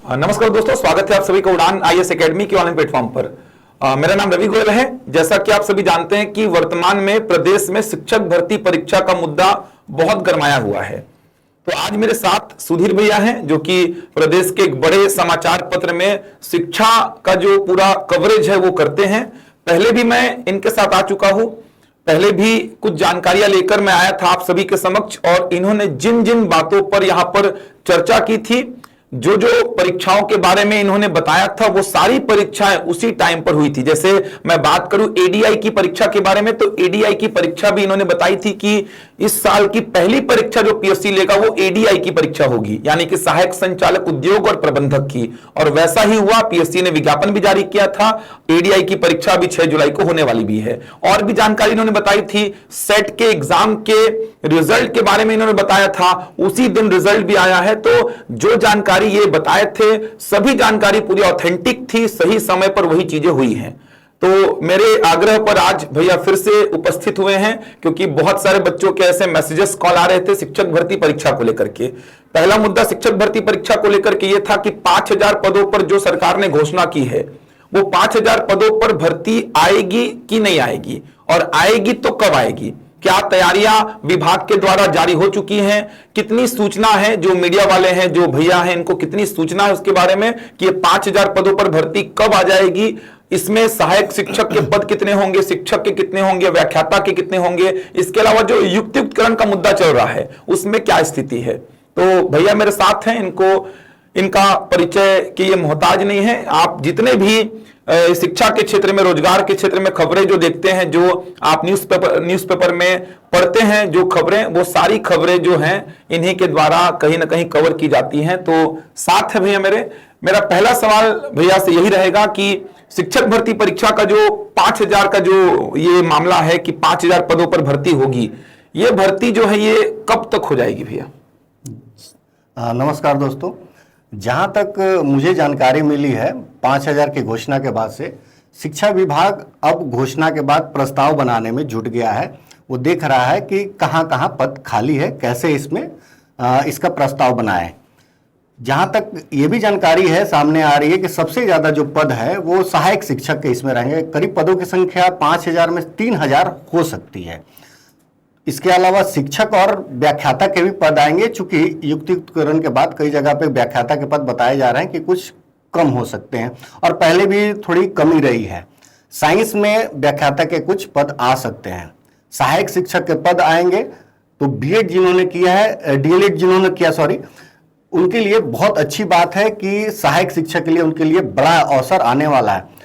नमस्कार दोस्तों, स्वागत है आप सभी का उड़ान आईएएस एकेडमी के ऑनलाइन प्लेटफॉर्म पर। मेरा नाम रवि गोयल है। जैसा कि आप सभी जानते हैं कि वर्तमान में प्रदेश में शिक्षक भर्ती परीक्षा का मुद्दा बहुत गरमाया हुआ है। तो आज मेरे साथ सुधीर भैया हैं, जो कि प्रदेश के एक बड़े समाचार पत्र में शिक्षा का जो पूरा कवरेज है वो करते हैं। पहले भी मैं इनके साथ आ चुका हूं, पहले भी कुछ जानकारियां लेकर मैं आया था आप सभी के समक्ष, और इन्होंने जिन जिन बातों पर यहां पर चर्चा की थी, जो जो परीक्षाओं के बारे में इन्होंने बताया था, वो सारी परीक्षाएं उसी टाइम पर हुई थी। जैसे मैं बात करूं एडीआई की परीक्षा के बारे में, तो एडीआई की परीक्षा भी इन्होंने बताई थी कि इस साल की पहली परीक्षा जो पीएससी लेगा वो एडीआई की परीक्षा होगी, यानी कि सहायक संचालक उद्योग और प्रबंधक की। और वैसा ही हुआ, पीएससी ने विज्ञापन भी जारी किया था। एडीआई की परीक्षा अभी 6 जुलाई को होने वाली भी है। और भी जानकारी इन्होंने बताई थी, सेट के एग्जाम के रिजल्ट के बारे में इन्होंने बताया था, उसी दिन रिजल्ट भी आया है। तो जो जानकारी ये बताए थे, सभी जानकारी पूरी ऑथेंटिक थी, सही समय पर वही चीजें हुई हैं। तो मेरे आग्रह पर आज भैया फिर से उपस्थित हुए हैं, क्योंकि बहुत सारे बच्चों के ऐसे मैसेजेस कॉल आ रहे थे शिक्षक भर्ती परीक्षा को लेकर के। पहला मुद्दा शिक्षक भर्ती परीक्षा को लेकर के ये था कि 5000 पदों पर जो सरकार ने घोषणा की है, वो 5000 पदों पर भर्ती आएगी कि नहीं आएगी, और आएगी तो कब आएगी, क्या तैयारियां विभाग के द्वारा जारी हो चुकी हैं, कितनी सूचना है, जो मीडिया वाले हैं, जो भैया हैं, इनको कितनी सूचना है उसके बारे में कि ये 5000 पदों पर भर्ती कब आ जाएगी, इसमें सहायक शिक्षक के पद कितने होंगे, शिक्षक के कितने होंगे, व्याख्याता के कितने होंगे, इसके अलावा जो युक्तियुक्तकरण का मुद्दा चल रहा है उसमें क्या स्थिति है। तो भैया मेरे साथ हैं, इनका परिचय की ये मोहताज नहीं है। आप जितने भी शिक्षा के क्षेत्र में, रोजगार के क्षेत्र में खबरें जो देखते हैं, जो आप न्यूज़पेपर में पढ़ते हैं, जो खबरें, वो सारी खबरें जो हैं इन्हीं के द्वारा कहीं ना कहीं कवर की जाती हैं। तो साथ है भैया मेरा पहला सवाल भैया से यही रहेगा कि शिक्षक भर्ती परीक्षा का जो 5000 का जो ये मामला है कि 5000 पदों पर भर्ती होगी, ये भर्ती जो है ये कब तक हो जाएगी भैया? नमस्कार दोस्तों, जहां तक मुझे जानकारी मिली है, 5000 की घोषणा के बाद से शिक्षा विभाग अब घोषणा के बाद प्रस्ताव बनाने में जुट गया है। वो देख रहा है कि कहां कहां पद खाली है, कैसे इसमें इसका प्रस्ताव बनाए। जहां तक ये भी जानकारी है, सामने आ रही है कि सबसे ज्यादा जो पद है वो सहायक शिक्षक के इसमें रहेंगे। करीब पदों की संख्या 5000 में 3000 हो सकती है। इसके अलावा शिक्षक और व्याख्याता के भी पद आएंगे, चूंकि युक्तियुक्तकरण के बाद कई जगह पे व्याख्याता के पद बताए जा रहे हैं कि कुछ कम हो सकते हैं, और पहले भी थोड़ी कमी रही है। साइंस में व्याख्याता के कुछ पद आ सकते हैं। सहायक शिक्षक के पद आएंगे, तो बीएड जिन्होंने किया है, डीएलएड जिन्होंने किया, सॉरी, उनके लिए बहुत अच्छी बात है कि सहायक शिक्षक के लिए उनके लिए बड़ा अवसर आने वाला है।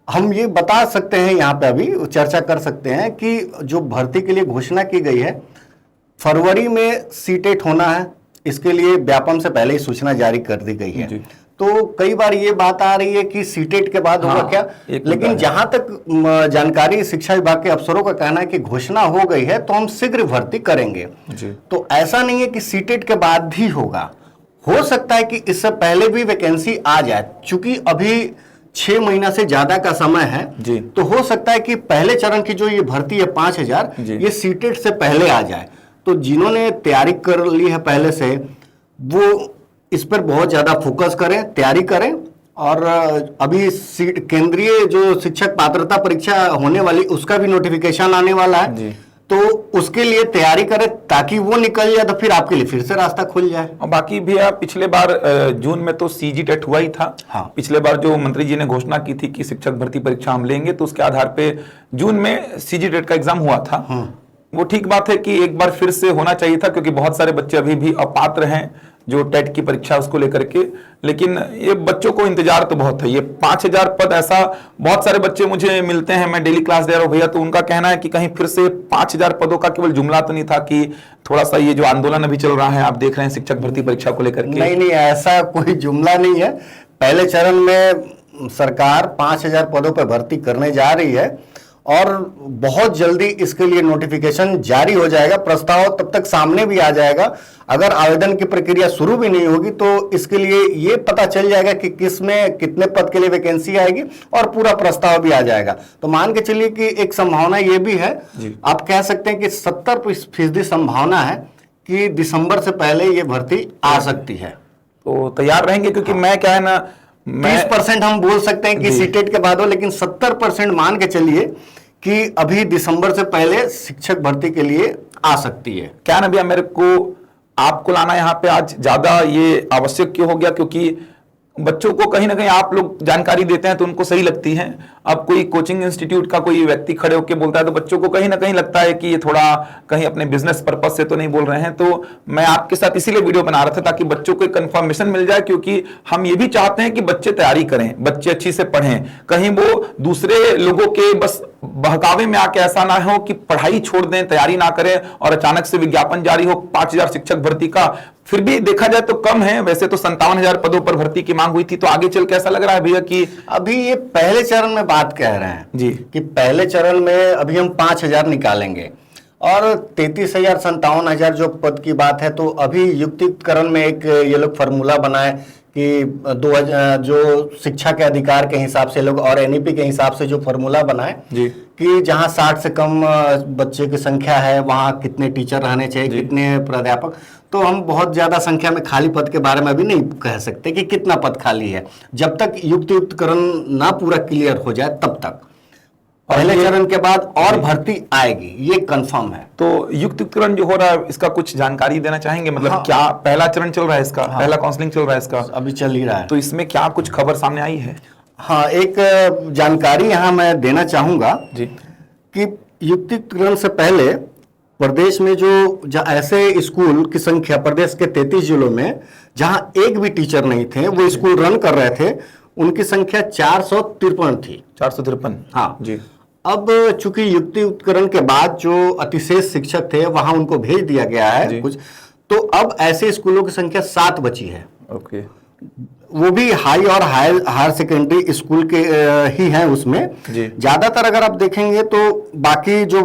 हम ये बता सकते हैं, यहाँ पे अभी चर्चा कर सकते हैं कि जो भर्ती के लिए घोषणा की गई है, फरवरी में सीटेट होना है, इसके लिए व्यापम से पहले ही सूचना जारी कर दी गई है। तो कई बार ये बात आ रही है कि सीटेट के बाद होगा क्या, लेकिन जहां तक जानकारी शिक्षा विभाग के अफसरों का कहना है कि घोषणा हो गई है तो हम शीघ्र भर्ती करेंगे। तो ऐसा नहीं है कि सीटेट के बाद भी होगा, हो सकता है कि इससे पहले भी वैकेंसी आ जाए। चूंकि अभी 6 महीना से ज्यादा का समय है, तो हो सकता है कि पहले चरण की जो ये भर्ती है 5000, ये सीटेट से पहले आ जाए। तो जिन्होंने तैयारी कर ली है पहले से, वो इस पर बहुत ज्यादा फोकस करें, तैयारी करें। और अभी केंद्रीय जो शिक्षक पात्रता परीक्षा होने वाली, उसका भी नोटिफिकेशन आने वाला है, तो उसके लिए तैयारी करें ताकि वो निकल जाए, तो फिर आपके लिए फिर से रास्ता खुल जाए। और बाकी भी पिछले बार जून में तो सीजीटेट हुआ ही था। हाँ। पिछले बार जो मंत्री जी ने घोषणा की थी कि शिक्षक भर्ती परीक्षा हम लेंगे, तो उसके आधार पे जून में सीजीटेट का एग्जाम हुआ था। वो ठीक बात है कि एक बार फिर से होना चाहिए था, क्योंकि बहुत सारे बच्चे अभी भी अपात्र हैं जो टेट की परीक्षा उसको लेकर के। लेकिन ये बच्चों को इंतजार तो बहुत है। ये 5000 पद, ऐसा बहुत सारे बच्चे मुझे मिलते हैं, मैं डेली क्लास दे रहा हूँ भैया, तो उनका कहना है कि कहीं फिर से 5000 पदों का केवल जुमला तो नहीं था, कि थोड़ा सा ये जो आंदोलन अभी चल रहा है, आप देख रहे हैं शिक्षक भर्ती परीक्षा को लेकर के। नहीं, ऐसा कोई जुमला नहीं है। पहले चरण में सरकार 5000 पदों पर भर्ती करने जा रही है, और बहुत जल्दी इसके लिए नोटिफिकेशन जारी हो जाएगा, प्रस्ताव तब तक सामने भी आ जाएगा। अगर आवेदन की प्रक्रिया शुरू भी नहीं होगी तो इसके लिए ये पता चल जाएगा कि किस में कितने पद के लिए वैकेंसी आएगी, और पूरा प्रस्ताव भी आ जाएगा। तो मान के चलिए कि एक संभावना ये भी है, आप कह सकते हैं कि 70% संभावना है कि दिसंबर से पहले ये भर्ती आ सकती है। तो तैयार रहेंगे, क्योंकि मैं क्या है ना, 30% हम बोल सकते हैं कि सीटेट के बाद हो, लेकिन 70% मान के चलिए कि अभी दिसंबर से पहले शिक्षक भर्ती के लिए आ सकती है। क्या ना भैया, मेरे को आपको लाना यहाँ पे आज ज्यादा ये आवश्यक क्यों हो गया, क्योंकि बच्चों को कहीं ना कहीं आप लोग जानकारी देते हैं तो उनको सही लगती है। अब कोई कोचिंग इंस्टीट्यूट का कोई व्यक्ति खड़े होकर बोलता है तो बच्चों को कहीं ना कहीं लगता है कि ये थोड़ा कहीं अपने बिजनेस पर्पज से तो नहीं बोल रहे हैं। तो मैं आपके साथ इसीलिए वीडियो बना रहा था ताकि बच्चों को कंफर्मेशन मिल जाए, क्योंकि हम ये भी चाहते हैं कि बच्चे तैयारी करें, बच्चे अच्छी से पढ़ें, कहीं वो दूसरे लोगों के बस बहकावे में आके ऐसा ना हो कि पढ़ाई छोड़ दें, तैयारी ना करें और अचानक से विज्ञापन जारी हो 5000 शिक्षक भर्ती का। फिर भी देखा जाए तो कम है, वैसे तो 57,000 पदों पर भर्ती की मांग हुई थी। तो आगे चल के ऐसा लग रहा है भैया कि अभी ये पहले चरण में बात कह रहे हैं जी कि पहले चरण में अभी हम 5,000 निकालेंगे और 33,000 57,000 जो पद की बात है, तो अभी युक्तिकरण में एक ये लोग फार्मूला बनाए कि 2000 जो शिक्षा के अधिकार के हिसाब से लोग और एनईपी के हिसाब से जो फार्मूला बनाए जी कि जहां 60 से कम बच्चे की संख्या है वहां कितने टीचर रहने चाहिए, कितने प्राध्यापक। तो हम बहुत ज्यादा संख्या में खाली पद के बारे में अभी नहीं कह सकते कि कितना पद खाली है, जब तक युक्तिकरण ना पूरा क्लियर हो जाए तब तक। पहले चरण के बाद और भर्ती आएगी, ये कंफर्म है। तो युक्तिकरण जो हो रहा है इसका कुछ जानकारी देना चाहेंगे, मतलब हाँ। क्या पहला चरण चल रहा है इसका? हाँ। पहला काउंसलिंग चल रहा है इसका, अभी चल ही रहा है। तो इसमें क्या कुछ खबर सामने आई है? हाँ, एक जानकारी यहाँ मैं देना चाहूंगा जी कि युक्तिकरण से पहले प्रदेश में जो ऐसे स्कूल की संख्या प्रदेश के 33 जिलों में जहां एक भी टीचर नहीं थे, वो स्कूल रन कर रहे थे, उनकी संख्या 453 थी। 453। हाँ जी। अब चूंकि युक्तिकरण के बाद जो अतिशेष शिक्षक थे वहां उनको भेज दिया गया है कुछ, तो अब ऐसे स्कूलों की संख्या 7 बची है। ओके। वो भी हाई और हायर सेकेंडरी स्कूल के ही हैं उसमें। जी। ज्यादातर अगर आप देखेंगे तो बाकी जो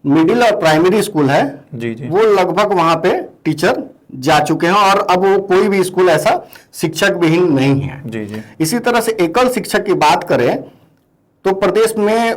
मिडिल और प्राइमरी स्कूल है जी जी। वो लगभग वहां पे टीचर जा चुके हैं और अब वो कोई भी स्कूल ऐसा शिक्षक विहीन नहीं है। जी जी। इसी तरह से एकल शिक्षक की बात करें तो प्रदेश में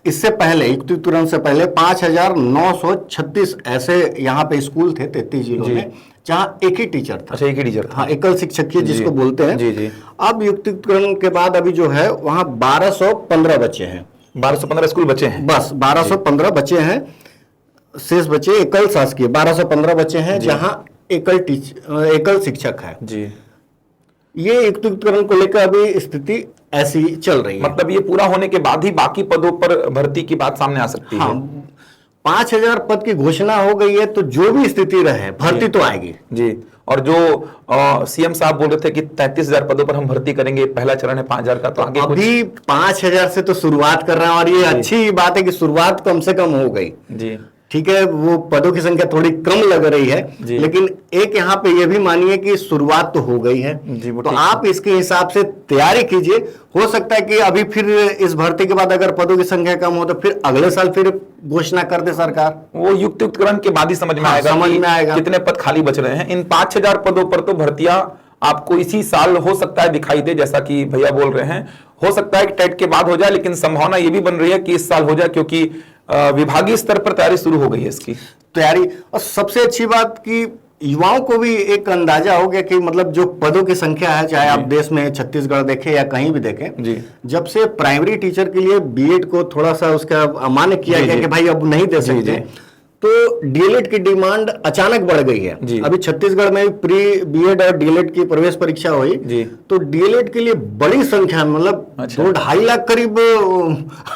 इससे पहले युक्तिकरण से पहले 5,936 ऐसे यहाँ पे स्कूल थे 33 जिलों में जहां एक ही टीचर था। अच्छा, एक ही टीचर था। हाँ, एकल शिक्षक जिसको बोलते हैं। जी जी। अब युक्तिकरण के बाद अभी जो है वहां 1215 बच्चे हैं। 1215 स्कूल बचे हैं, बस 1215 बच्चे हैं, शेष बच्चे एकल शासकीय 1215 बच्चे हैं जहां एकल शिक्षक है। जी। ये युक्तिकरण को लेकर अभी स्थिति ऐसी चल रही है। मतलब ये पूरा होने के बाद ही बाकी पदों पर भर्ती की बात सामने आ सकती है। 5,000 पद की घोषणा हो गई है, तो जो भी स्थिति रहे भर्ती तो आएगी। जी। और जो सीएम साहब बोल रहे थे कि 33,000 पदों पर हम भर्ती करेंगे, पहला चरण है 5,000 का, तो आगे अभी 5,000 से तो शुरुआत कर रहे हैं और ये अच्छी बात है कि शुरुआत कम से कम हो गई। जी। ठीक है, वो पदों की संख्या थोड़ी कम लग रही है, लेकिन एक यहाँ पे ये भी मानिए कि शुरुआत तो हो गई है। तो आप इसके हिसाब से तैयारी कीजिए। हो सकता है कि अभी फिर इस भर्ती के बाद अगर पदों की संख्या कम हो तो फिर अगले साल फिर घोषणा कर दे सरकार। वो युक्तिकरण के बाद ही समझ में आएगा, समझ में आएगा कितने पद खाली बच रहे हैं। इन 5,000 पदों पर तो भर्तियां आपको इसी साल हो सकता है दिखाई दे, जैसा कि भैया बोल रहे हैं। हो सकता है कि टेट के बाद हो जाए, लेकिन संभावना ये भी बन रही है कि इस साल हो जाए, क्योंकि विभागीय स्तर पर तैयारी शुरू हो गई है इसकी तैयारी। और सबसे अच्छी बात कि युवाओं को भी एक अंदाजा हो गया कि मतलब जो पदों की संख्या है, चाहे आप देश में छत्तीसगढ़ देखें या कहीं भी देखें जी, जब से प्राइमरी टीचर के लिए बीएड को थोड़ा सा उसका अमान्य किया गया कि भाई अब नहीं दे सकते, तो डीएलएड की डिमांड अचानक बढ़ गई है। अभी छत्तीसगढ़ में प्री बीएड और डीएलएड की प्रवेश परीक्षा हुई, तो डीएलएड के लिए बड़ी संख्या मतलब 2-2.5 लाख करीब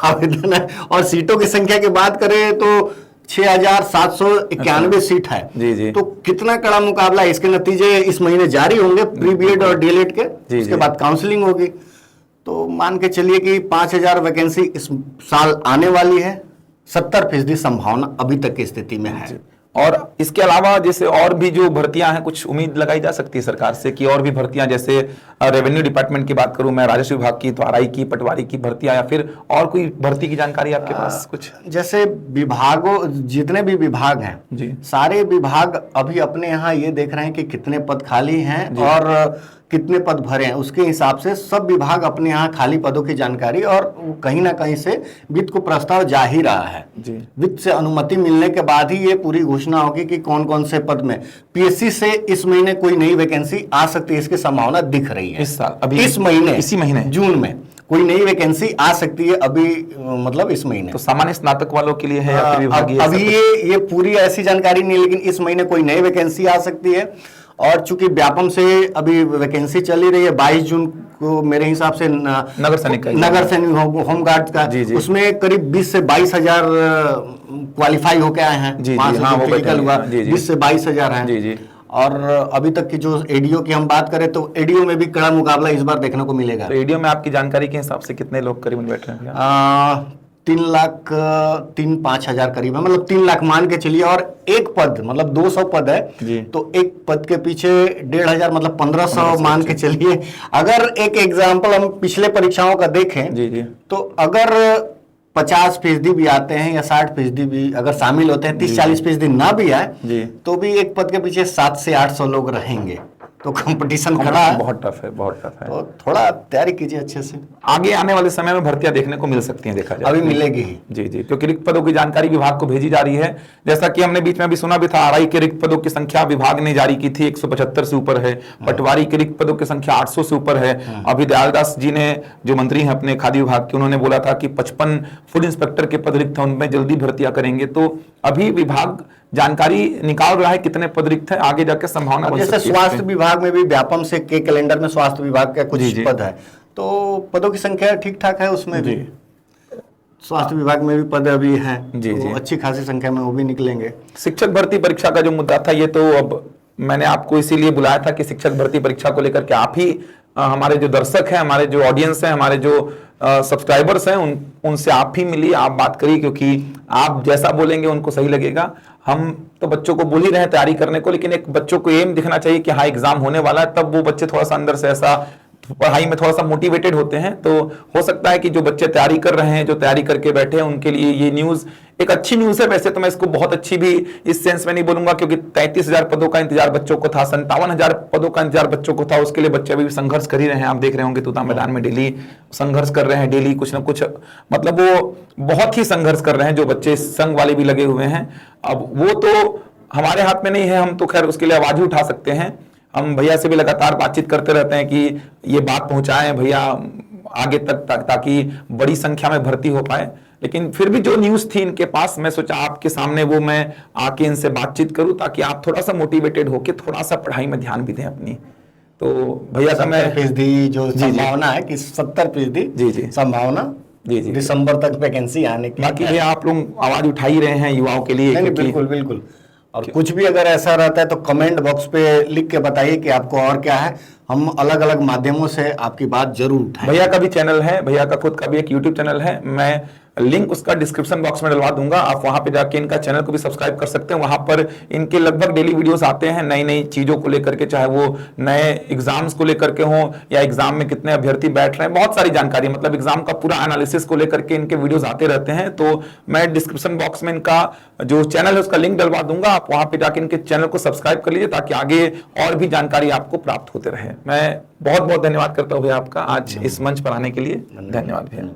आवेदन है। और सीटों की संख्या की बात करें तो 6,791 सीट है। जी। तो कितना कड़ा मुकाबला है। इसके नतीजे इस महीने जारी होंगे प्री बीएड और डीएलएड के, उसके बाद काउंसलिंग होगी। तो मान के चलिए कि 5,000 वैकेंसी इस साल आने वाली है। 70% संभावना अभी तक की स्थिति में है। और इसके अलावा जैसे और भी जो भर्तियां हैं, कुछ उम्मीद लगाई जा सकती है सरकार से कि और भी भर्तियां, जैसे रेवेन्यू डिपार्टमेंट की बात करूं मैं, राजस्व विभाग की, तो आरआई की, पटवारी की भर्तियां, या फिर और कोई भर्ती की जानकारी आपके पास कुछ? जैसे विभागों, जितने भी विभाग हैं जी, सारे विभाग अभी अपने यहाँ ये देख रहे हैं कि कितने पद खाली हैं और कितने पद भरे हैं, उसके हिसाब से सब विभाग अपने यहाँ खाली पदों की जानकारी, और कहीं ना कहीं से वित्त को प्रस्ताव जा ही रहा है। जी। वित्त से अनुमति मिलने के बाद ही ये पूरी घोषणा होगी कि कौन कौन से पद में। पीएससी से इस महीने कोई नई वैकेंसी आ सकती है, इसकी संभावना दिख रही है। इस साल अभी इस महीने, इसी महीने जून में कोई नई वैकेंसी आ सकती है अभी, मतलब इस महीने। तो सामान्य स्नातक वालों के लिए है या फिर विभागीय? अभी ये पूरी ऐसी जानकारी नहीं, लेकिन इस महीने कोई नई वैकेंसी आ सकती है। और चूंकि व्यापम से अभी वैकेंसी चली रही है, 22 जून को मेरे हिसाब से नगर सैनिक होमगार्ड का, उसमें करीब 20 से 22 हजार क्वालिफाई होके आए हैं। जी, हाँ, वो फिजिकल हुआ, 20 से 22 हजार है। जी जी। और अभी तक की जो एडीओ की हम बात करें तो एडीओ में भी कड़ा मुकाबला इस बार देखने को मिलेगा। तो एडीओ में आपकी जानकारी के हिसाब से कितने लोग करीबन बैठ रहे हैं? 3-5 हजार करीब है, मतलब 3 लाख मान के चलिए। और एक पद मतलब 200 पद है, तो एक पद के पीछे 1,500 मतलब 1500 मान के चलिए। अगर एक एग्जाम्पल हम पिछले परीक्षाओं का देखें, जी। तो अगर 50% भी आते हैं या 60% भी अगर शामिल होते हैं, 30-40% ना भी आए, तो भी एक पद के पीछे 700 से 800 लोग रहेंगे। तो कंपटीशन खड़ा है, बहुत टफ है, बहुत टफ है। तो थोड़ा तैयारी कीजिए अच्छे से। आगे आने वाले समय में भर्तियां देखने को मिल सकती हैं, देखा जाए अभी मिलेगी ही। जी, क्योंकि रिक्त पदों की जानकारी विभाग को भेजी जा रही है। जैसा कि हमने बीच में भी सुना भी था, आरआई के रिक्त पदों की संख्या विभाग ने जारी की थी 175 से ऊपर है, पटवारी के रिक्त पदों की संख्या 800 से ऊपर है। अभी दयालदास जी ने, जो मंत्री हैं अपने खाद्य विभाग के, उन्होंने बोला था कि 55 फूड इंस्पेक्टर के पद रिक्त हैं, उनमें जल्दी भर्तियां करेंगे। तो अभी विभाग जानकारी निकाल रहा है कितने पद रिक्त है, आगे जाकर संभावना बन सकती है। जैसे स्वास्थ्य विभाग में भी व्यापम से के कैलेंडर में स्वास्थ्य विभाग का कुछ पद है, तो पदों की संख्या ठीक ठाक है उसमें भी। स्वास्थ्य विभाग में भी पद अभी हैं, तो अच्छी खासी संख्या में वो भी निकलेंगे। शिक्षक भर्ती परीक्षा का जो मुद्दा था, ये तो अब मैंने आपको इसीलिए बुलाया था कि शिक्षक भर्ती परीक्षा को लेकर के आप ही हमारे जो दर्शक हैं, हमारे जो ऑडियंस हैं, हमारे जो सब्सक्राइबर्स हैं, उनसे आप ही मिलिए, आप बात करिए, क्योंकि आप जैसा बोलेंगे उनको सही लगेगा। हम तो बच्चों को बोल ही रहे हैं तैयारी करने को, लेकिन एक बच्चों को एम दिखना चाहिए कि हाँ एग्जाम होने वाला है, तब वो बच्चे थोड़ा सा अंदर से ऐसा पढ़ाई में थोड़ा सा मोटिवेटेड होते हैं। तो हो सकता है कि जो बच्चे तैयारी कर रहे हैं, जो तैयारी करके बैठे हैं, उनके लिए ये न्यूज़ एक अच्छी न्यूज़ है। वैसे तो मैं इसको बहुत अच्छी भी इस सेंस में नहीं बोलूंगा, क्योंकि 33,000 पदों का इंतजार बच्चों को था, 57,000 पदों का इंतजार बच्चों को था। उसके लिए बच्चे अभी भी संघर्ष कर ही रहे हैं। आप देख रहे होंगे तूता मैदान में डेली संघर्ष कर रहे हैं, डेली कुछ ना कुछ, मतलब वो बहुत ही संघर्ष कर रहे हैं। जो बच्चे संघ वाले भी लगे हुए हैं, अब वो तो हमारे हाथ में नहीं है, हम तो खैर उसके लिए आवाज ही उठा सकते हैं। हम भैया से भी लगातार बातचीत करते रहते हैं कि ये बात पहुंचाएं भैया आगे तक, ताकि बड़ी संख्या में भर्ती हो पाए। लेकिन फिर भी जो न्यूज़ थी इनके पास, मैं सोचा आपके सामने वो मैं आके इनसे बातचीत करूं, ताकि आप थोड़ा सा मोटिवेटेड होके थोड़ा सा पढ़ाई में ध्यान भी दें अपनी। तो भैया का मैं 70% जो संभावना है कि 70% संभावना दिसंबर तक वैकेंसी आने की। बाकी भैया आप लोग आवाज उठा ही रहे हैं युवाओं के लिए। बिल्कुल। और कुछ भी अगर ऐसा रहता है तो कमेंट बॉक्स पे लिख के बताइए कि आपको और क्या है, हम अलग अलग माध्यमों से आपकी बात जरूर उठाएं। भैया का भी चैनल है, भैया का खुद का भी एक यूट्यूब चैनल है, मैं लिंक उसका डिस्क्रिप्शन बॉक्स में डलवा दूंगा। आप वहां पे जाके इनका चैनल को भी सब्सक्राइब कर सकते हैं। वहां पर इनके लगभग डेली वीडियोस आते हैं नई नई चीजों को लेकर के, चाहे वो नए एग्जाम्स को लेकर के हों या एग्जाम में कितने अभ्यर्थी बैठ रहे हैं, बहुत सारी जानकारी, मतलब एग्जाम का पूरा एनालिसिस को लेकर के इनके वीडियोस आते रहते हैं। तो मैं डिस्क्रिप्शन बॉक्स में इनका जो चैनल है उसका लिंक डलवा दूंगा। आप वहां पर जाके इनके चैनल को सब्सक्राइब कर लीजिए, ताकि आगे और भी जानकारी आपको प्राप्त होते रहे। मैं बहुत बहुत धन्यवाद करता हूँ भैया आपका आज इस मंच पर आने के लिए। धन्यवाद भैया।